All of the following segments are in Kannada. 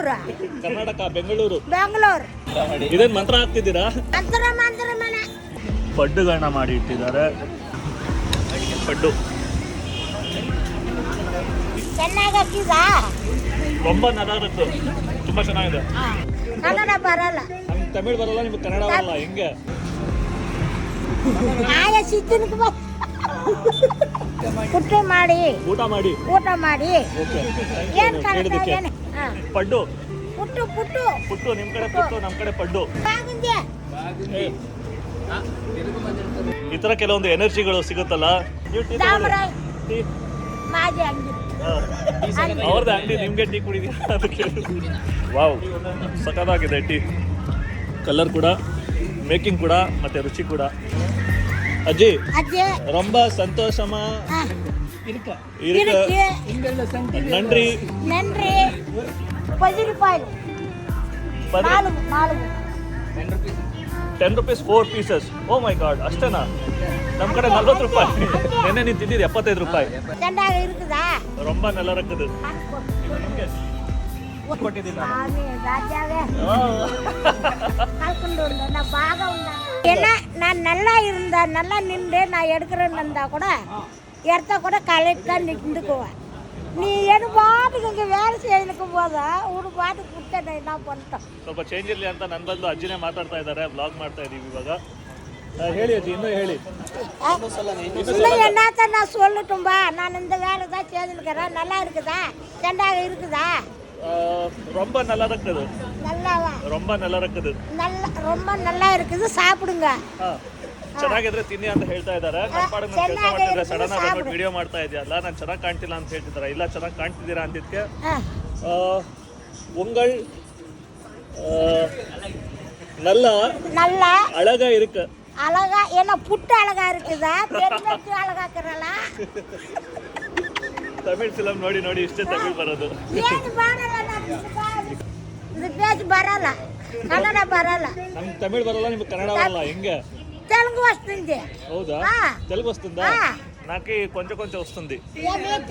ಊರು? ಕರ್ನಾಟಕ, ಬೆಂಗಳೂರು. ಬೆಂಗಳೂರು. ಇದೇನ್ ಮಂತ್ರ ಹಾಕ್ತಿದ್ದೀರಾ? ಮಂತ್ರ ಮಂತ್ರ ಮನೆ. ಪಡ್ಡುಗಳನ್ನ ಮಾಡಿ ಇಟ್ಟಿದ್ದಾರೆ. ಪಡ್ಡು ಚೆನ್ನಾಗಿ ಹಾಕಿದ. ரொம்ப நல்லா ಇರುತ್ತೆ, ತುಂಬಾ ಚೆನ್ನಾಗಿದೆ. ಕನ್ನಡ ಬರಲ್ಲ, ನಮ್ಗೆ ತಮಿಳ್ ಬರಲ್ಲ, ನಿಮ್ಗೆ ಕನ್ನಡ ಬರಲ್ಲ, ಹೆಂಗೆ? ಆಯ ಸಿದ್ಧನಿಗೆ ಪುಟ್ಟು ಮಾಡಿ ಊಟ ಮಾಡಿ ಓಕೆ. ಏನ್ ಹೇಳಿದಕ್ಕೆ ಪಡ್ಡು ಪುಟ್ಟು ಪುಟ್ಟು ಪುಟ್ಟು, ನಿಮ್ ಕಡೆ ಪುಟ್ಟು, ನಮ್ ಕಡೆ ಪಡ್ಡು. ಬಾಗುಂದೆ. ಈ ತರ ಕೆಲವೊಂದು ಎನರ್ಜಿಗಳು ಸಿಗುತ್ತಲ್ಲ. ನೀವು ಟೀ ದಾಮರಾಯ್ ಟೀ ಮಾಜಿ ಅಂಗಿ. ಅವ್ರದ್ದು ಅಂಗಡಿ, ನಿಮ್ಗೆ ಟೀ ಕುಡಿದೀರಾ ಅಂತ ಕೇಳಿ. ವಾವ್, ಸಖತ್ತಾಗಿದೆ ಟೀ. ಕಲರ್ ಕೂಡ, ಮೇಕಿಂಗ್ ಕೂಡ, ಮತ್ತೆ ರುಚಿ ಕೂಡ. ಅಜ್ಜಿ ಅಜ್ಜಿ ரொம்ப சந்தோஷமா இருக்கு. நன்றி. 10 ರೂಪಾಯಿ 10 rupees 4 pieces. ಓ ಮೈ ಗಾಡ್, ಅಷ್ಟೇನಾ? ನಮ್ಮ ಕಡೆ 40 ರೂಪಾಯಿ. ನೆನ್ನೆ ನೀವು ತಿಂದಿದ್ದು 75 ರೂಪಾಯಿ. ಚೆನ್ನಾಗಿ இருக்குதா? ரொம்ப நல்லா இருக்குது. ಕೊಟ್ಟಿದ್ದೀನಿ நான் பாగా உண்டா என்ன, நான் நல்லா இருந்தா நல்லா நின்று நான் எடுக்கிறேன்னு இருந்தா கூட எடுத்த கூட கலெக்டாக நின்றுக்குவேன். நீ ಏನು ಬಾಟಿಗೆ ಹಿಂಗೆ வேலை செய்யಲಿக்கும் போதா ஒரு பாட்டுக்கு கொடுத்தேன் என்ன பண்ணிட்டோம். ಸ್ವಲ್ಪ ಚೇಂಜ್ ಇರಲಿ ಅಂತ ನನ್ನ ಬದಲು ಅಜ್ಜಿನೇ ಮಾತಾಡ್ತಾ ಇದ್ದಾರೆ. ಬ್ಲಾಗ್ ಮಾಡ್ತಾ ಇದೀವಿ ಇವಾಗ. ಹೇಳಿ ಅಜ್ಜಿ, ಇನ್ನೂ ಹೇಳಿ. இன்னும் என்னத்த நான் சொல்லட்டும்பா, நான் இந்த வேலை தான் செய்திருக்கிறேன். நல்லா இருக்குதா? செண்டாக இருக்குதா? ரொம்ப நல்லா இருக்குது. நல்லாவா? ரொம்ப நல்லா இருக்குது. ரொம்ப நல்லா இருக்குது, ಸಾಪಿಡುಂಗ. ಚೆನ್ನಾಗಿದ್ರೆ ತಿನ್ನಿ ಅಂತ ಹೇಳ್ತಾ ಇದ್ದಾರೆ. ನನ್ನ ಪಾಡಿಗೆ ನಾನು ಕೆಲಸ ಮಾಡ್ತಿದ್ರೆ ಸಡನ್ ಆಗಿ ಬಂದ್ಬಿಟ್ಟು ವಿಡಿಯೋ ಮಾಡ್ತಾ ಇದೆಯಲ್ಲ, ನಾನು ಚೆನ್ನಾಗಿ ಕಾಣ್ತಿಲ್ಲ ಅಂತ ಹೇಳ್ತಿದ್ದಾರೆ. ಇಲ್ಲ, ಚೆನ್ನಾಗಿ ಕಾಣ್ತಿದ್ದೀರಾ ಅಂತಿದ್ಕೆ உங்கள் நல்ல அழகா இருக்கு. அழகா என்ன புட்டு அழகா இருக்குதா? பெருமைக்கு அழகாக்குறல. ತಮಿಳ್ ಫಿಲಂ ನೋಡಿ ನೋಡಿ ಇಷ್ಟೇ ತಮಿಳ್ ಬರೋದು. ಏನು ಬರಲ್ಲ, ಇದು ಪೇಜ್ ಬರಲ್ಲ, ಕನ್ನಡ ಬರಲ್ಲ. ನಮ್ಗೆ ತಮಿಳ್ ಬರಲ್ಲ, ನಿಮ್ಗೆ ಕನ್ನಡ ಬರಲ್ಲ, ಹೆಂಗೆ? తెలుగు వస్తుంది. ಹೌದಾ? తెలుగు వస్తుందా? నాకు కొంచెం కొంచెం వస్తుంది.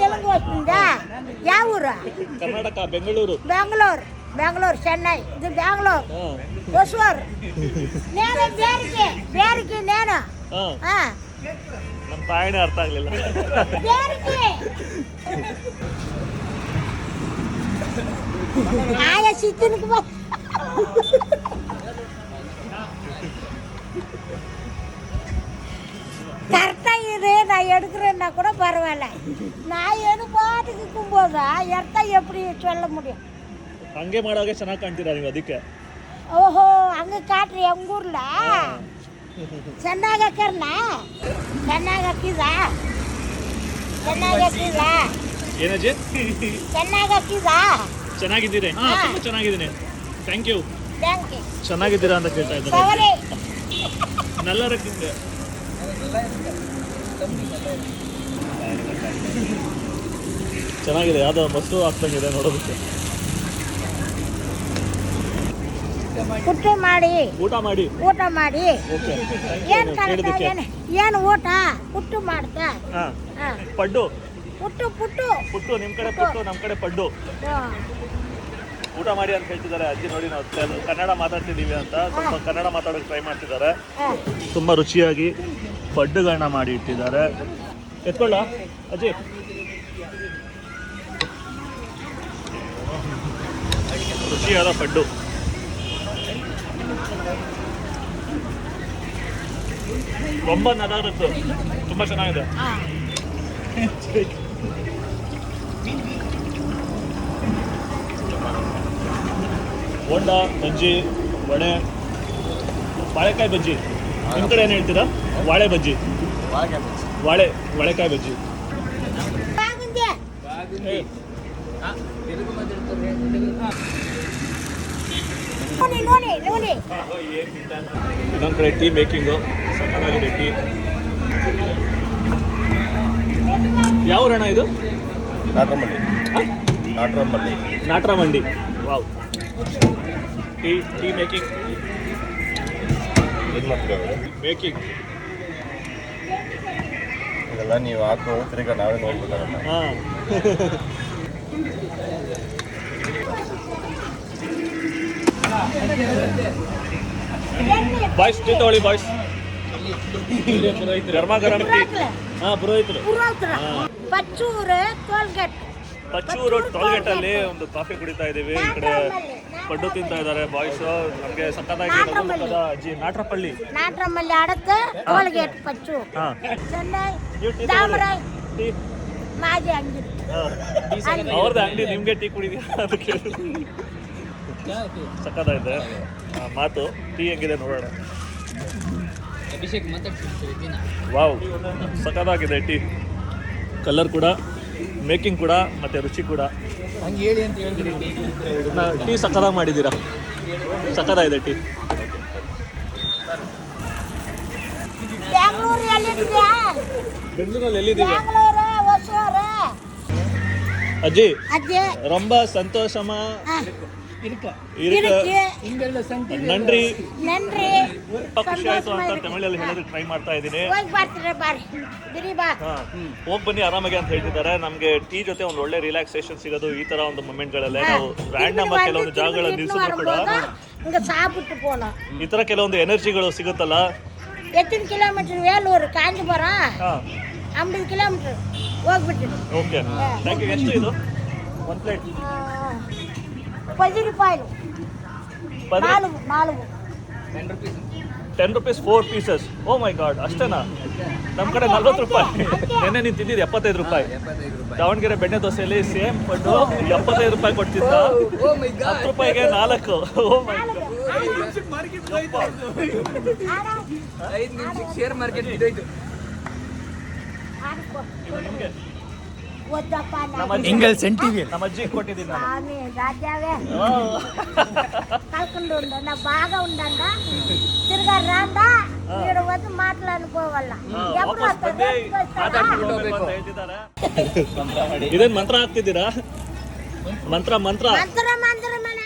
తెలుగు వస్తుందా? ಯಾವ ಊರು? ಕರ್ನಾಟಕ, ಬೆಂಗಳೂರು. ಬೆಂಗಳೂರು ಚೆನ್ನೈ. ಇದು ಬೆಂಗಳೂರು ಹೊಸೂರು. నేను ಬೇರಿಕೆ నేను. ನಮ್ಮ ತಾಯಿನೇ ಅರ್ಥ ಆಗ್ಲಿಲ್ಲ. ಆಯ ಸಿದ್ಧನಿಗೆ கரெக்டா இது நான் எடுக்கிறேன்னா கூட பரவாயில்ல. நான் ಏನು பாட்டுக்கு இருக்கும்போது எடுத்தா எப்படி சொல்ல முடியும்? ಹಂಗೆ ಮಾಡೋಕೆ ಚೆನ್ನಾಗಿ ಕಾಣ್ತೀರಾ ನೀವು, ಅದಕ್ಕೆ. ಓಹೋ, ಹಂಗೆ ಕಾಟ್ರಿ ಅಂಗೂರ್ಲ ಚೆನ್ನಾಗಿ ಹಾಕರ್ನ. ಚೆನ್ನಾಗಿ ಹಾಕಿದ ಏನಜ್ಜಿ? ಚೆನ್ನಾಗಿ ಹಾಕಿದ. ಚೆನ್ನಾಗಿದ್ದೀರಿ? ತುಂಬ ಚೆನ್ನಾಗಿದ್ದೀನಿ. Thank you. Thank you. ಚೆನ್ನಾಗಿದ್ದೀರಾ ಅಂತ ಕೇಳ್ತಾ ಇದ್ದಾರೆ. நல்லா இருக்குங்க. ಚೆನ್ನಾಗಿದೆ, ಯಾವುದೋ ಮೊಸರು ಹಾಕ್ದಂಗಿದೆ ನೋಡೋದಕ್ಕೆ. ಪುಟ್ಟು ಮಾಡಿ ಊಟ ಮಾಡಿ ಓಕೆ. ಏನು ಊಟ ಪುಟ್ಟು ಮಾಡ್ತಾ? ಪಡ್ಡು ಪುಟ್ಟು ನಿಮ್ಮ ಕಡೆ ಪುಟ್ಟು, ನಮ್ಮ ಕಡೆ ಪಡ್ಡು. ಊಟ ಮಾಡಿ ಅಂತ ಹೇಳ್ತಿದ್ದಾರೆ ಅಜ್ಜಿ. ನೋಡಿ, ನಾವು ಕನ್ನಡ ಮಾತಾಡ್ತಿದ್ದೀವಿ ಅಂತ ಸ್ವಲ್ಪ ಕನ್ನಡ ಮಾತಾಡೋಕೆ ಟ್ರೈ ಮಾಡ್ತಿದ್ದಾರೆ. ತುಂಬ ರುಚಿಯಾಗಿ ಪಡ್ಡುಗಳನ್ನ ಮಾಡಿ ಇಟ್ಟಿದ್ದಾರೆ. ಎತ್ಕೊಳ್ಳ ಅಜ್ಜಿ. ರುಚಿಯಾದ ಪಡ್ಡು. ரொம்ப நல்லா ಇರುತ್ತೆ, ತುಂಬ ಚೆನ್ನಾಗಿದೆ. ಬೋಂಡ, ಬಜ್ಜಿ, ವಡೆ, ಬಾಳೆಕಾಯಿ ಬಜ್ಜಿ. ನಿಮ್ಮ ಕಡೆ ಏನು ಹೇಳ್ತೀರಾ? ವಾಳೆ ಬಜ್ಜಿ, ವಾಳೆಕಾಯಿ ಬಜ್ಜಿ. ಇನ್ನೊಂದು ಕಡೆ ಟೀ ಮೇಕಿಂಗು, ಸಕ್ಕತ್ತಾಗಿದೆ ಟೀ. ಯಾವ ಊರಣ್ಣ ಇದು? ನಾಟ್ರಮಂಡಿ. ವಾವ್. ಟೀ ಮೇಕಿಂಗ್ ಇದೆಲ್ಲ ನೀವು ಹಾಕೋ ತಿರ್ಗಾ ನಾವೇ ನೋಡ್ಬೇಕಾಗಲ್ಲ. ಹಾಂ. ಬಾಯ್ಸ್ ಟೀ ತಗೊಳ್ಳಿ ಬಾಯ್ಸ್. ಗರ್ಮ ಗರಂ ಟೀ. ಹಾಂ ಪುರೋಹಿತರು. ಪಚ್ಚೂರು ಟೋಲ್ಗೇಟ್. ಪಚ್ಚೂರು ಟೋಲ್ಗೇಟ್ ಅಲ್ಲಿ ಒಂದು ಕಾಫಿ ಕುಡಿತಾ ಇದೀವಿ. ಈ ಕಡೆ ಪಡ್ಡು ತಿಂತಾ ಇದ್ದಾರೆ ಬಾಯ್ಸ್. ನಮಗೆ ಸಕ್ಕತ್ತಾಗಿ ಅಜ್ಜಿ ನಾಟ್ರಪಳ್ಳಿ ಆಡತ್ತೆ ಟೋಲ್ಗೇಟ್ ಪಚ್ಚು. ಹಾಂ ಚೆನ್ನೈ ನೀವು ಟೀ ದಾಮರಾಯ್ ಟೀ ಮಾಜಿ ಅಂಗಡಿ. ಅವ್ರದ್ದು ಅಂಗಡಿ ನಿಮಗೆ ಟೀ ಕುಡಿದೀರಾ ಅದಕ್ಕೆ ಸಕ್ಕತ್ತಾಗಿದೆ ಮಾತು. ಟೀ ಹೆಂಗಿದೆ ನೋಡೋಣ. ವಾವ್ ಸಕ್ಕತ್ತಾಗಿದೆ ಟೀ. ಕಲರ್ ಕೂಡ, ಮೇಕಿಂಗ್ ಕೂಡ ಮತ್ತೆ ರುಚಿ ಕೂಡ. ಹಂಗೆ ಹೇಳಿ ಅಂತ ಹೇಳಿದ್ರಿ. ಟೀ ಸಕ್ಕತ್ತಾಗಿ ಮಾಡಿದ್ದೀರಾ. ಸಕ್ಕತ್ತಾಗಿದೆ ಟೀ. ಬೆಂಗಳೂರು ಎಲ್ಲಿದ್ಯಾ? ಬೆಂಗಳೂರಲ್ಲಿ ಎಲ್ಲಿದ್ದೀವಿ ಬೆಂಗಳೂರು ಹೊಸೂರು. ಅಜ್ಜಿ? ಅಜ್ಜಿ ரொம்ப ಸಂತೋಷமா ಇರ್ಕ ಇருக்கு. ಹಿಂಗೆಲ್ಲ ಸಂತಿ ನನ್ರಿ ನನ್ರಿ ಖುಷಿ ಆಯ್ತು ಅಂತ ತಮಿಳಲ್ಲಿ ಹೇಳೋದಕ್ಕೆ ಟ್ರೈ ಮಾಡ್ತಾ ಇದ್ದೀನಿ. ಹೋಗಿ ಬರ್ತೀರಿ ಬಾರಿ ಬಿರಿ ಬಾ. ಹೋಗಿ ಬನ್ನಿ ಆರಾಮಾಗಿ ಅಂತ ಹೇಳ್ತಿದ್ದಾರೆ. ನಮಗೆ ಟೀ ಜೊತೆ ಒಂದು ಒಳ್ಳೆ ರಿಲ್ಯಾಕ್ಸೇಷನ್ ಸಿಗೋದು ಈ ತರ ಒಂದು ಮೂಮೆಂಟ್ಗಳಲ್ಲೇ. ನಾವು ರ್ಯಾಂಡಮ್ ಆಗಿ ಕೆಲವೊಂದು ಜಾಗಗಳಲ್ಲಿ ನಿಲ್ಸಿದ್ರು ಕೂಡ இங்க சாப்பிட்டு போனோம். ಈ ತರ ಕೆಲವೊಂದು ಎನರ್ಜಿಗಳು ಸಿಗುತ್ತಲ್ಲ. எத்தனை கிலோமீட்டர் வேலூர் காஞ்சிபுரம்? 50 ಕಿಲೋಮೀಟರ್ ಹೋಗ್ಬಿಟ್ಟು. Okay thank you. ಎಷ್ಟು ಇದು ಒಂದು ಪ್ಲೇಟ್? 10 ರೂಪಾಯಿ. 4 10 rupees 4 pieces. ಓ ಮೈ ಗಾಡ್ ಅಷ್ಟೇನಾ? ನಮ್ಮ ಕಡೆ 40 ರೂಪಾಯಿ. ನೆನ್ನೆ ನೀನು ತಿಂದಿದ್ದು 75 ರೂಪಾಯಿ. ದಾವಣಗೆರೆ ಬೆಣ್ಣೆ ದೋಸೆಯಲ್ಲಿ ಸೇಮ್ ಪಡ್ಡು 75 ರೂಪಾಯಿ ಕೊಡ್ತಿದ್ದ. 10 ರೂಪಾಯಿಗೆ 4. ಓ ಮೈ ಗಾಡ್. 5 ನಿಮಿಷಕ್ಕೆ ಶೇರ್ ಮಾರ್ಕೆಟ್ ಬಿದ್ದೋಯ್ತು. ಹಿಂಗಲ್ ಸೆಂಟಿಗೆ ನಮ್ಮ ಅಜ್ಜಿ ಕೊಟ್ಟಿದ್ದೀನಿ ನಾನು. ఆమె రాజావే కల్కండు ఉండ బాగా ఉండండ తిరగా రాందా ఈడ వద్దు మాట్లాడుకోవాల ఎప్పుడు ಇದೇನ್ ಮಂತ್ರ ಹಾಕ್ತಿದ್ದೀರಾ? ಮಂತ್ರ ಮಂತ್ರ మంత్రం మంత్రం మన